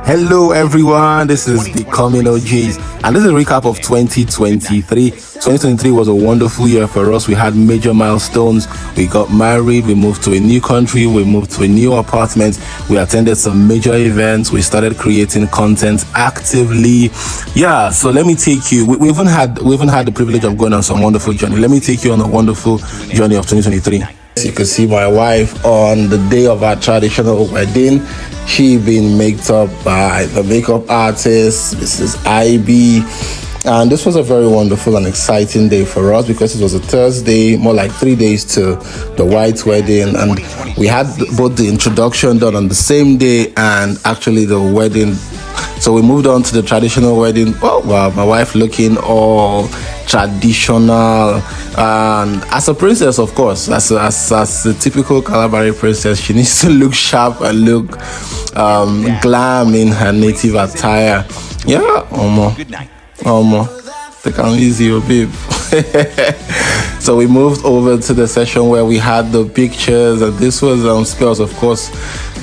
Hello everyone, this is Becoming OGs and this is a recap of 2023. 2023 was a wonderful year for us. We had major milestones. We got married, we moved to a new country, we moved to a new apartment, we attended some major events, we started creating content actively. Yeah, so let me take you, we even had the privilege of going on some wonderful journey. Let me take you on a wonderful journey of 2023. You can see my wife on the day of our traditional wedding. She been made up by the makeup artist, Mrs. IB. And this was a very wonderful and exciting day for us because it was a Thursday, more like 3 days to the white wedding. And we had both the introduction done on the same day and actually the wedding. So we moved on to the traditional wedding. Oh, wow, my wife looking all traditional. And as a princess, of course, as a typical Calabari princess, she needs to look sharp and look glam in her native attire. Yeah, take it easy, oh, babe. So we moved over to the session where we had the pictures, and this was spells, of course.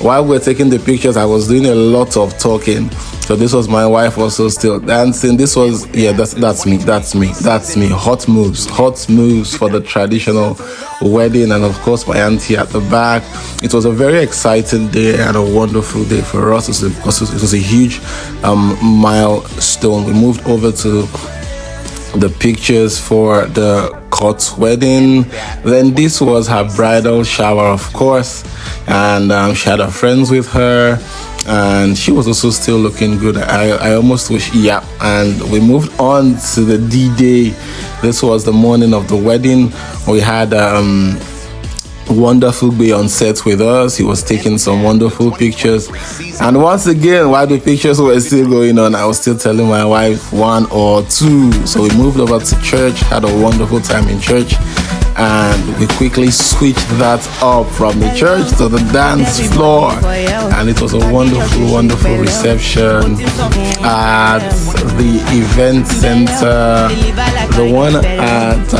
While we were taking the pictures, I was doing a lot of talking. So this was my wife also still dancing. This was, yeah, that's me. Hot moves for the traditional wedding, and of course my auntie at the back. It was a very exciting day and a wonderful day for us because it was a huge milestone. We moved over to the pictures for the court wedding. Then this was her bridal shower, of course, and she had her friends with her, and she was also still looking good. I almost wish, yeah. And we moved on to the D-Day. This was the morning of the wedding. We had wonderful Bay on set with us. He was taking some wonderful pictures, and once again, while the pictures were still going on, I was still telling my wife 1 or 2. So we moved over to church, had a wonderful time in church, and we quickly switched that up from the church to the dance floor, and it was a wonderful reception at the event center, the one at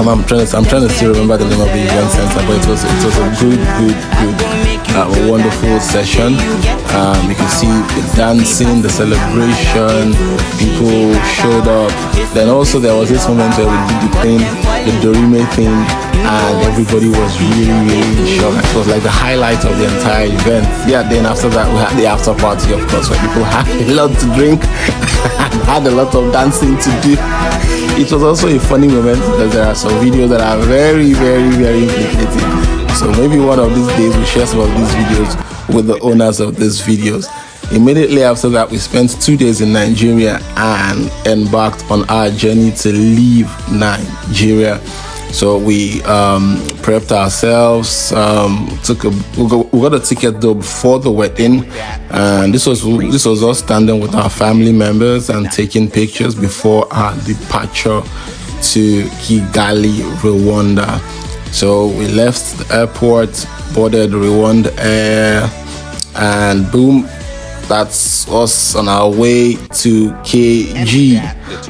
I'm trying to still remember the name of the event center, but it was a good wonderful session. You can see the dancing, the celebration, people showed up. Then also there was this moment where we did the thing, the Dorime thing, and everybody was really shocked. It was like the highlight of the entire event. Yeah, then after that we had the after party, of course, where people had a lot to drink and had a lot of dancing to do. It was also a funny moment because there are some videos that are very implicating. So maybe one of these days we share some of these videos with the owners of these videos. Immediately after that, we spent 2 days in Nigeria and embarked on our journey to leave Nigeria. So we prepped ourselves, we got a ticket though before the wedding, and this was us standing with our family members and taking pictures before our departure to Kigali, Rwanda. So we left the airport, boarded Rwanda Air, and boom, that's us on our way to KG.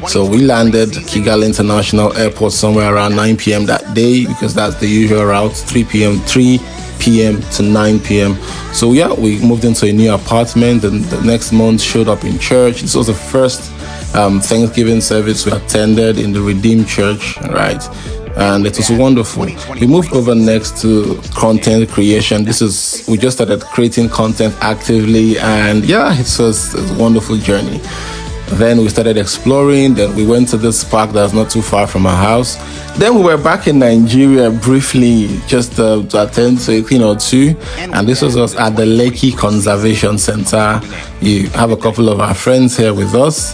So we landed Kigali International Airport somewhere around 9 p.m. that day because that's the usual route, 3 p.m. to 9 p.m. So yeah, we moved into a new apartment, and the next month showed up in church. This was the first Thanksgiving service we attended in the Redeemed Church, right? And it was wonderful. We moved over next to content creation. We just started creating content actively, and yeah, it was a wonderful journey. Then we started exploring. Then we went to this park that's not too far from our house. Then we were back in Nigeria briefly just to attend to a thing or two, and this was us at the Lekki Conservation Center. You have a couple of our friends here with us.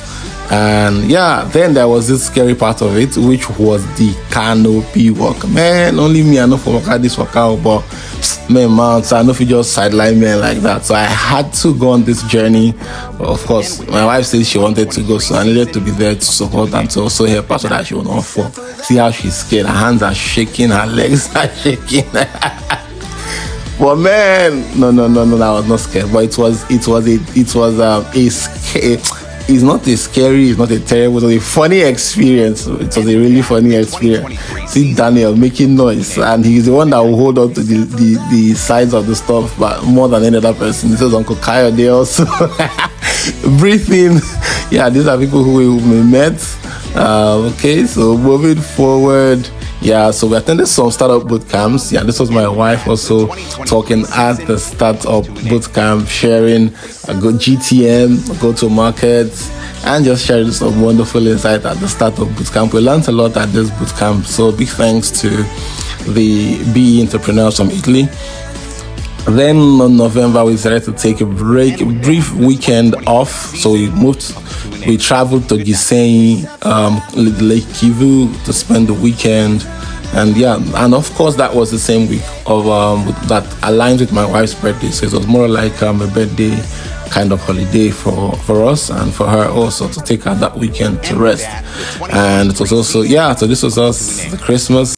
And yeah, then there was this scary part of it, which was the canopy walk. Man, only me, I know for this workout, but man, so I know if you just sideline me like that. So I had to go on this journey. Of course, my wife said she wanted to go, so I needed to be there to support and to also help her so that she would not fall. See how she's scared, her hands are shaking, her legs are shaking. But man, no, I was not scared. But it was a scare. it's not a scary, it's not a terrible, it was a funny experience. It was a really funny experience. See Daniel making noise, and he's the one that will hold on to the sides of the stuff, but more than any other person. This is Uncle Kayode also. Breathing. Yeah, these are people who we met. Okay, so moving forward. Yeah, so we attended some startup boot camps. Yeah, this was my wife also talking at the startup boot camp, sharing a good GTM, go to market, and just sharing some wonderful insight at the startup boot camp. We learned a lot at this boot camp. So big thanks to the BE entrepreneurs from Italy. Then in November, we decided to take a brief weekend off. So we traveled to Gisenyi, Lake Kivu to spend the weekend. And yeah, and of course, that was the same week of that aligns with my wife's birthday. So it was more like a birthday kind of holiday for us and for her also, to take her that weekend to rest. And it was also, yeah, so this was us, the Christmas.